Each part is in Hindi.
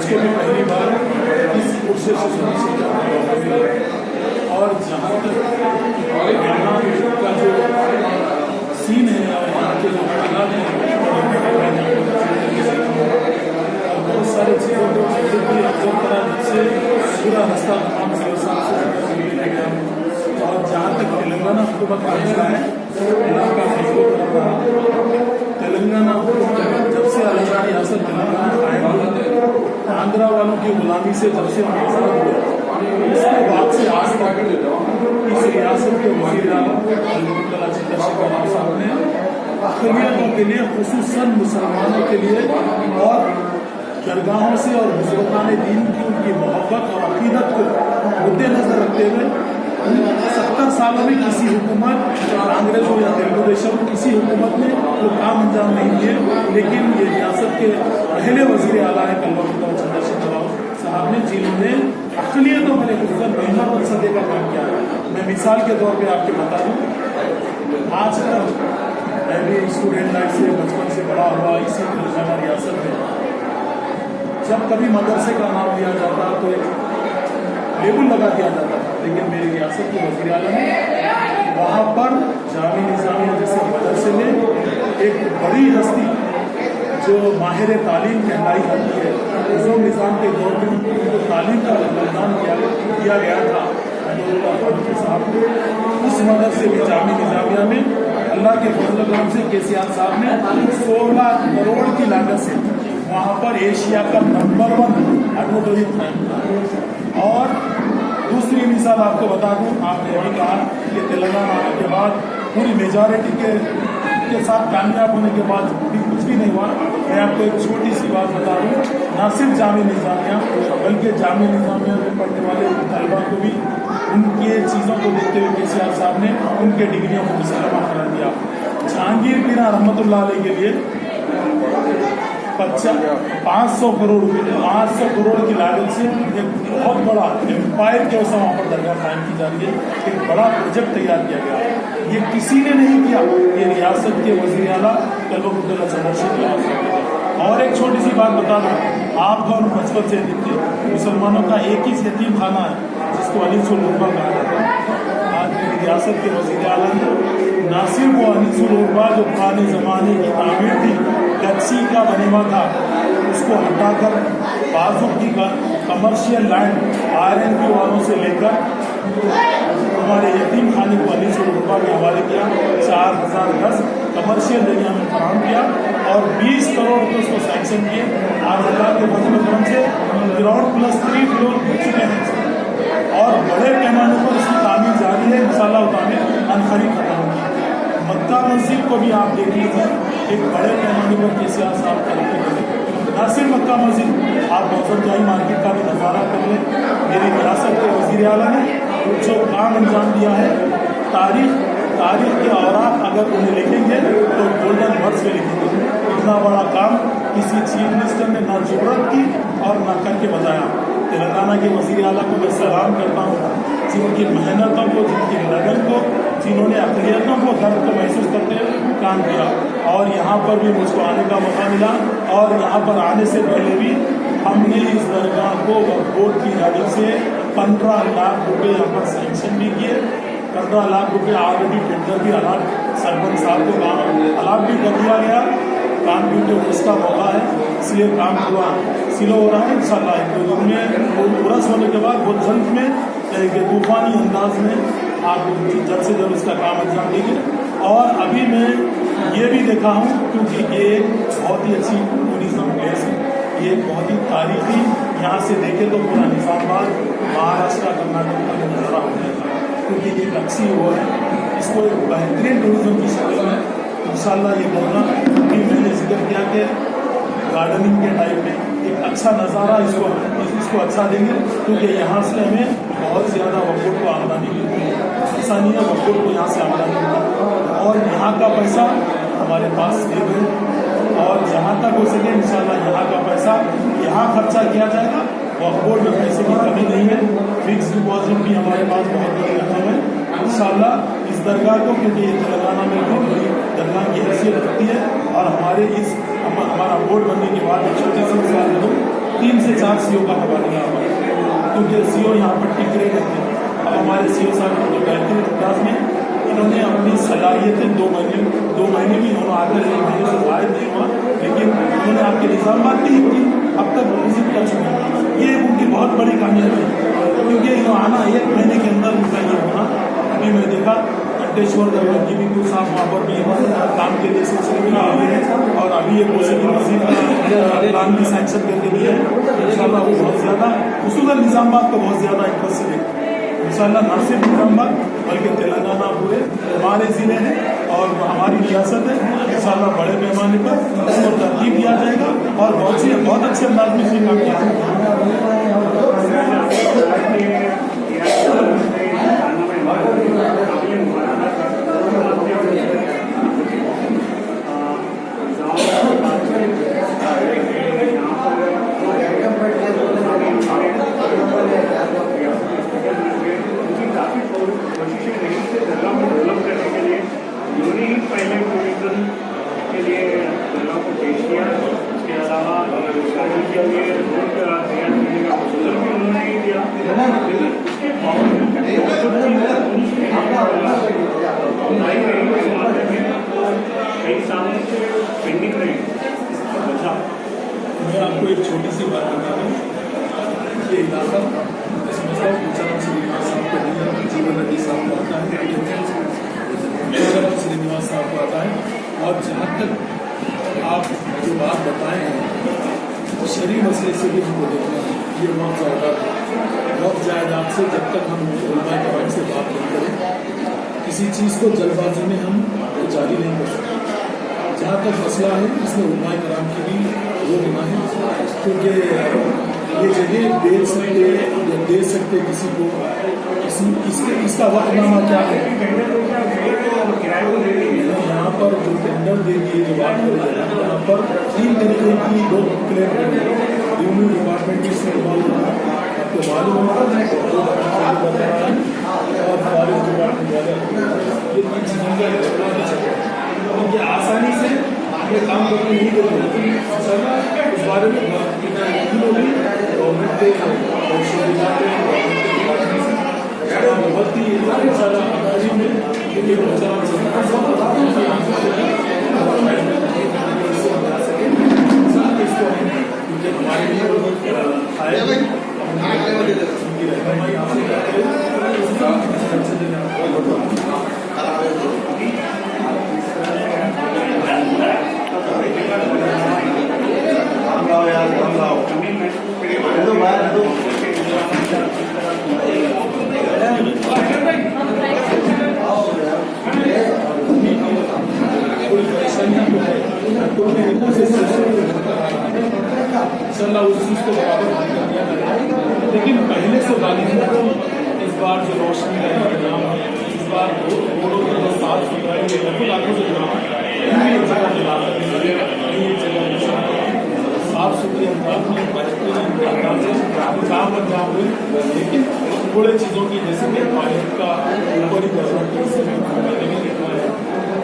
पहली बार इस कोर्सेज और जहाँ तक यहाँ का जो सीन है और यहाँ के जो हालात हैं और बहुत सारी चीज़ों को भी ऑब्जर्व करा जिससे पूरा रास्ता तमाम से और जहाँ तक तेलंगाना हुकूमत का हिस्सा है तेलंगाना जब से अलग रियासत तेलंगाना कायम हुआ आंध्रा वालों की गुलामी से जब से हम आज़ाद हुए उसके बाद से आज तक इस रियासत के वज़ीर आज़म चंद्रशेखर राव साहब ने अक़लियतों के लिए खुसूसन मुसलमानों के लिए और दरगाहों से और बुजुर्गान दीन की उनकी मोहब्बत और अक़ीदत को मद्देनज़र रखते हुए 70 सालों में किसी हुकूमत कांग्रेस हो या तेलुगु देशम किसी हुकूमत ने वो काम अंजाम नहीं दिए, लेकिन ये रियासत के पहले वज़ीर आला है कलवकुंतला चंद्रशेखर राव साहब ने जिन्होंने अक़लियतों में खुसूसन महिला सदे का काम किया है। मैं मिसाल के तौर पर आपको बता दूँ, आज तक मैं भी स्टूडेंट लाइफ से बचपन से बड़ा हुआ इसी तेलंगाना रियासत में, जब कभी मदरसे का नाम लिया जाता तो एक लेबल लगा दिया जाता था, लेकिन मेरी रियासत के वज़ीर आला ने वहाँ पर जामी निज़ामिया जैसे मदरसे में एक बड़ी हस्ती जो माहिर तालीम कहलाई जाती है, निज़ाम निज़ाम के दौर में उनको तालीम का बलिदान किया गया था फारूकी साहब को, उस मदरसे में जामी निज़ामिया में अल्लाह के फज़ल करम से केसीआर साहब ने 16 करोड़ की लागत से वहाँ पर एशिया का नंबर 1 एडवोकेट था। और दूसरी मिसाल आपको बता दूँ, आपने अभी कहा कि तेलंगाना आने के बाद पूरी मेजॉरिटी के साथ कामयाब होने के बाद भी कुछ भी नहीं हुआ। मैं आपको एक छोटी सी बात बता दूँ, ना सिर्फ जामी निज़ामिया बल्कि जामी निज़ामिया में पढ़ने वाले तलबा को भी उनके चीज़ों को देखते हुए केसीआर साहब ने उनके डिग्रियों को मुसलमान करा दिया। जहांगीर पीरा रहमतुल्लाह अलैह के लिए 500 करोड़ की लागत से एक बहुत बड़ा एम्पायर के वैसा वहाँ पर दरगाह कायम की जा रही है, एक बड़ा प्रोजेक्ट तैयार किया गया। ये किसी ने नहीं किया, ये रियासत के वज़ीर आला कलवकुंतला चंद्रशेखर राव साहब। और एक छोटी सी बात बता दूँ, आप और बचपन से देखते मुसलमानों का एक ही यतीम खाना है जिसको अनीसुल उर्बा कहा जाता है। आज मेरी रियासत के वज़ीर आला ने ना सिर्फ वो अनीसुल उर्बा जो पुराने ज़माने की तामीर थी गच्ची का बने हुआ था उसको हटाकर बाजू की कमर्शियल लैंड RNP वालों से लेकर हमारे यतीम खाने को अनीसुल उर्बा के हवाले किया, 4000 गज कमर्शियल एरिया में फराहम किया और 20 करोड़ रुपये उसको सैंक्शन किए। आज अल्लाह के फज़ल करम से ग्राउंड +3 फ्लोर हो चुके हैं और बड़े पैमाने पर इसकी तामीर जारी है। इंशाअल्लाह तामीर अनखरी खत्म होगी। मक्का मस्जिद को भी आप देख लीजिए, एक बड़े पैमाने पर केसीआर साहब तरक्की करें। न सिर्फ मक्का मस्जिद, आप मौसम जाई मार्केट का भी नज़ारा कर लें। मेरी रियासत के वज़ीर आला ने जो काम अंजाम दिया है, तारीख के औरात अगर उन्हें लिखेंगे तो गोल्डन वर्ड्स में लिखेंगे। इतना बड़ा काम किसी चीफ मिनिस्टर ने ना ज़रूरत की और ना करके बताया। तेलंगाना के वज़ीर आला को मैं सलाम करता हूँ, जिनकी मेहनतों को, जिनकी लगन को, जिन्होंने अक़लियतों को दर्द को महसूस करते हुए काम किया। और यहाँ पर भी मुझको आने का मौका मिला और यहाँ पर आने से पहले भी हमने इस दरगाह को बोर्ड की जानिब से 15 लाख रुपये यहाँ पर सैंक्शन भी किए। 15 लाख रुपये ऑलरेडी टेंडर भी अलाट सरपंच साहब को अलाट भी कर दिया गया। काम क्योंकि उसका मौका है इसलिए काम पूरा सिलो हो रहा है। इंशाअल्लाह 1-2 दिन में वो उरस होने के बाद बहुत जल्द में तूफ़ानी अंदाज में आप जल्द से जल्द उसका काम अंजाम देंगे। और अभी मैं ये भी देखा हूँ, क्योंकि ये एक बहुत ही अच्छी टूरिज़म प्लेस है, ये एक बहुत ही तारीखी, यहाँ से देखे तो पूरा निज़ामाबाद महाराष्ट्र कर्नाटक का नज़ारा हो जाएगा, क्योंकि ये लक्ष्य हुआ है। इसको एक बेहतरीन टूरिज़म की शक्ल में इंशाअल्लाह ये करना, कि मैंने जिक्र किया कि गार्डनिंग के टाइप में एक अच्छा नज़ारा इसको अच्छा देंगे, क्योंकि यहाँ से हमें बहुत ज़्यादा वक़्त को आमदनी मिलती है। आसानी है वकोट को यहाँ से आमदनी होगी और यहाँ का पैसा हमारे पास सेव है और जहाँ तक हो सके इंशाल्लाह यहाँ का पैसा यहाँ खर्चा किया जाएगा। वकोट में पैसे की कमी नहीं है, फिक्स डिपॉजिट भी हमारे पास बहुत बड़ी रकम है इंशाल्लाह इस दरगाह को, क्योंकि ये तेलंगाना में बहुत बड़ी दरगाह की हैसियत रखती है और हमारा बोर्ड बनने के बाद एक छोटे से मिसाल में 3 से 4 सीओ का तबादला हुआ क्योंकि सीओ यहाँ पर टिक रहे थे। अब हमारे सीओ साहब जो बेहतरीन अंदाज में इन्होंने अपनी सलाहियतें 2 महीने भी इन्होंने आकर 1 महीने से वायद नहीं हुआ, लेकिन उन्होंने आपके निजामात की अब तक विजिट कर चुके। ये उनकी बहुत बड़ी कामयाबी है क्योंकि आना 1 महीने के अंदर उनका ये होना। अभी मैं देखा कंटेश्वर की भी कुछ साहब वहाँ पर भी काम के लिए सिलसिले में आए हैं और अभी एक मस्जिद का प्लान भी सैंक्शन करके दिया है इंशाल्लाह। वो बहुत ज़्यादा खसूसन निजामाबाद को बहुत ज़्यादा इंटरेस्ट से देखते हैं इंशाल्लाह, ना सिर्फ निजामाबाद बल्कि तेलंगाना पूरे हमारे ज़िले हैं और हमारी रियासत है इंशाल्लाह। बड़े पैमाने पर इसको तरतीब दिया जाएगा और बहुत अच्छे अंदाज में इसे काम किया मैं आपको एक छोटी सी बात बता रहा हूँ। ये इलाका समझता हूँ पूछा श्रीनिवास साहब को नहीं आता, जीवन नदी साहब को आता है, श्रीनिवास साहब को आता है और जहाँ तक आप जो बात बताए हैं वो शरीर मसले से भी हमको देखना है। ये वक्त जायदाद से जब तक हम उलमा कराम से बात नहीं करें किसी चीज़ को जल्दबाजी में हम जारी नहीं कर सकते। जहाँ तक मसला है इसमें उलमा कराम की भी वो होना है क्योंकि ये जगह बेच सकते या दे सकते किसी को, इसका वक़्तनामा क्या है। यहाँ पर जो टेंडर दे दिए जो बात हो रही है यहाँ पर 3 तरीके की लोग क्लेम करेंगे। रेवेन्यू डिपार्टमेंट भी इसमें इन्वॉल्व होगा, आपको मालूम होगा और फॉरेस्ट डिपार्टमेंट वाले ये 3 चीज़ों का क्योंकि आसानी से ये काम करके नहीं करेंगे उस बारे में गवर्नमेंट बहुत ही सारा अंदाजी में इंशाल्लाह उस चीज़ को बराबर कर दिया जाएगा। लेकिन पहले से इस बार जो रोशनी का इंतजाम है, इस बार रोडों के अंदर साफ सुथराई लाखों से साफ सुथरे अंदाज में काम अंजाम हुए, लेकिन थोड़े चीज़ों की जैसे कि पानी का ऊपर ही करना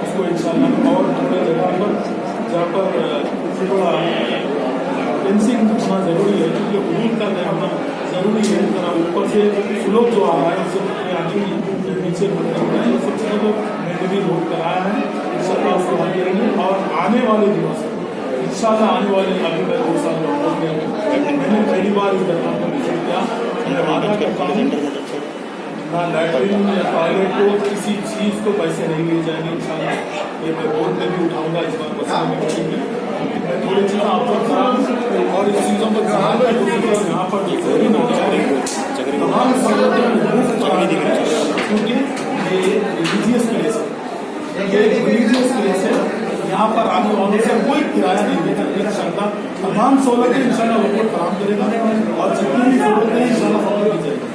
उसको इंशाल्लाह और अन्य जगह पर जहाँ पर थोड़ा फेंसिंग होना ज़रूरी है क्योंकि हदूद का रहना ज़रूरी है। जरा ऊपर से स्लोप जो आ रहा है उससे नीचे सब चीज़ों को मैंने भी रोक कराया है इंशाल्लाह उसको हल करेंगे। और आने वाले दिनों से इंशाल्लाह आने वाले अभी मैं 2 साल मैंने पहली बार इस दरगाह को विजिट किया। मैं वादा करता हूँ ना लैट्रिन या टॉयलेट को किसी चीज़ को पैसे नहीं लिए जाएंगे इंशाल्लाह। ये मैं बोर्ड में भी उठाऊँगा इस बार मसले में मीटिंग में मैं थोड़ी चीज़ें आपको खराब और इस चीज़ों पर ध्यान यहाँ पर जो जरूरी तमाम क्योंकि ये रिलीजियस प्लेस है, ये रिलीजियस प्लेस है। यहाँ पर आने वालों से कोई किराया नहीं देता इंशाल्लाह। तमाम सहूलतें इंशाल्लाह वो फराहम करेगा और जितनी भी जरूरतें इंशाल्लाह फराहम की जाएगी।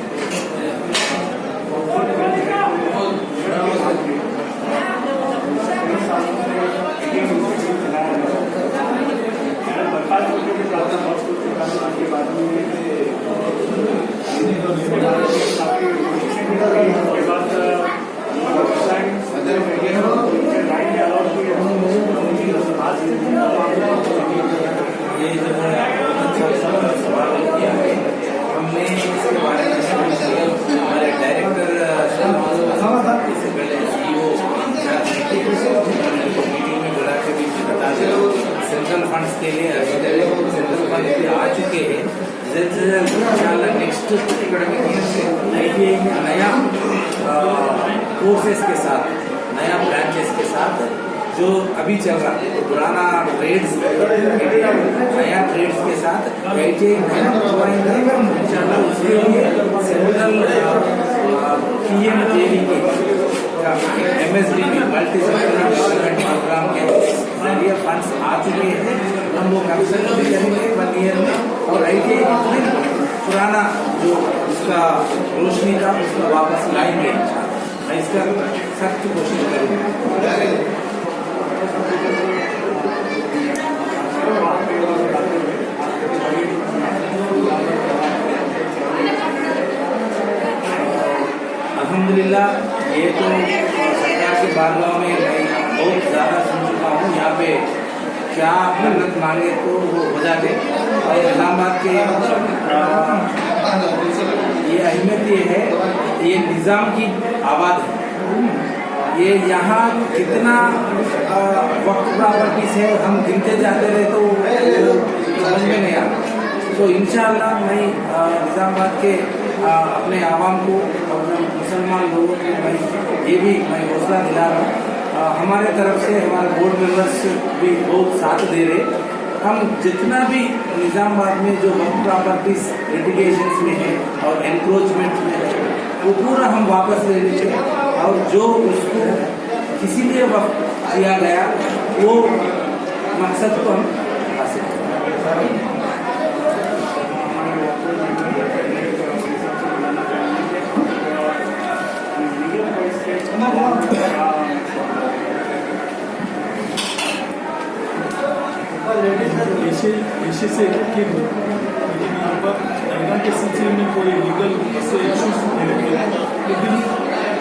फंड्स के लिए सेंट्रल फंड भी आ चुके हैं। जल्द से जल्द इंशाल्लाह नेक्स्ट एकेडमिक ईयर से ITI में नया कोर्सेज के साथ, नया ब्रांचेस के साथ जो अभी चल रहा है पुराना ट्रेड्स, नया ट्रेड्स के साथ ITI नया करवाएंगे इंशाल्लाह। उसके लिए सेंट्रल PMJD के MSDP multi sectoral development programme के जरिए फंड्स आ चुके हैं। हम वो कंसल्ट भी करेंगे 1 ईयर में, और ITI में पुराना जो उसका रोशनी था उसको वापस लाएंगे इंशाल्लाह। मैं इसका सख्त कोशिश करूँगा। अल्हम्दुलिल्लाह, ये तो सरकार की बारगाह में मैं बहुत ज़्यादा सुन चुका हूँ। यहाँ पे क्या मन्नत मांगे तो वो हो जाते। और इस्लामाबाद के ये अहमियत ये है, ये निज़ाम की आबाद है। ये यहाँ कितना वक्त प्रॉपर्टीज है हम गिनते जाते रहे तो समझ में नहीं आता। तो इंशाअल्लाह मैं निज़ामाबाद के अपने आवाम को और मुसलमान लोगों को ये भी मैं हौसला दिला रहा हूँ। हमारे तरफ से हमारे बोर्ड मेंबर्स भी बहुत साथ दे रहे। हम जितना भी निज़ामाबाद में जो वक्त प्रॉपर्टीज लिटिगेशंस में है और एनक्रोचमेंट में है वो पूरा हम वापस ले लेंगे, और जो उसको किसी लिए वक्त किया गया वो मकसद को हम हासिल करेंगे। पेशे से लेकिन यहाँ पर दरगाह के सिलसिले में कोई लीगल से इशूज नहीं लगे, लेकिन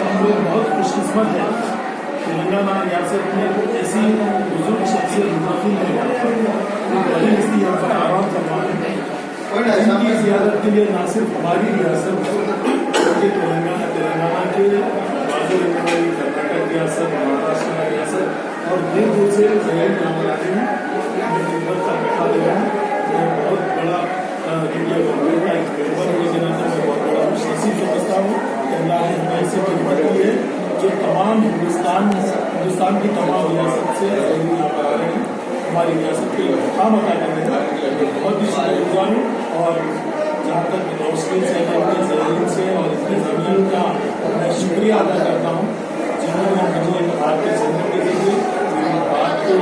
हम लोग बहुत खुशकिस्मत हैं। तेलंगाना रियासत में ऐसी बुजुर्ग शख्सियत मुनाफी नहीं बड़ी हस्ती यहाँ पर आराम फरमा है। इनकी ज़ियारत के लिए ना सिर्फ हमारी रियासत बल्कि तेलंगाना के बाजू रहने वाली कर्नाटक रियासत, महाराष्ट्र रियासत और दूर दूर से जगह यहाँ पर आते हैं। बहुत बड़ा इंडिया गवर्नमेंट का एक मेंबर होने के नाते मैं बहुत बड़ा खुशनसीब समझता हूँ कि अल्लाह ने हमें ऐसी खिदमत की है जो तमाम हिंदुस्तान की तमाम रियासत से यहाँ पर आ रहे हैं। हमारी रियासत के काम अदा करने का बहुत ही शुक्रगुजार हूँ। और जहाँ तक रोशनी से, अपनी ज़मीन से और इतनी ज़मीन का मैं शुक्रिया अदा करता हूँ जिन्होंने मुझे बात की ज़िंदगी दी, बात को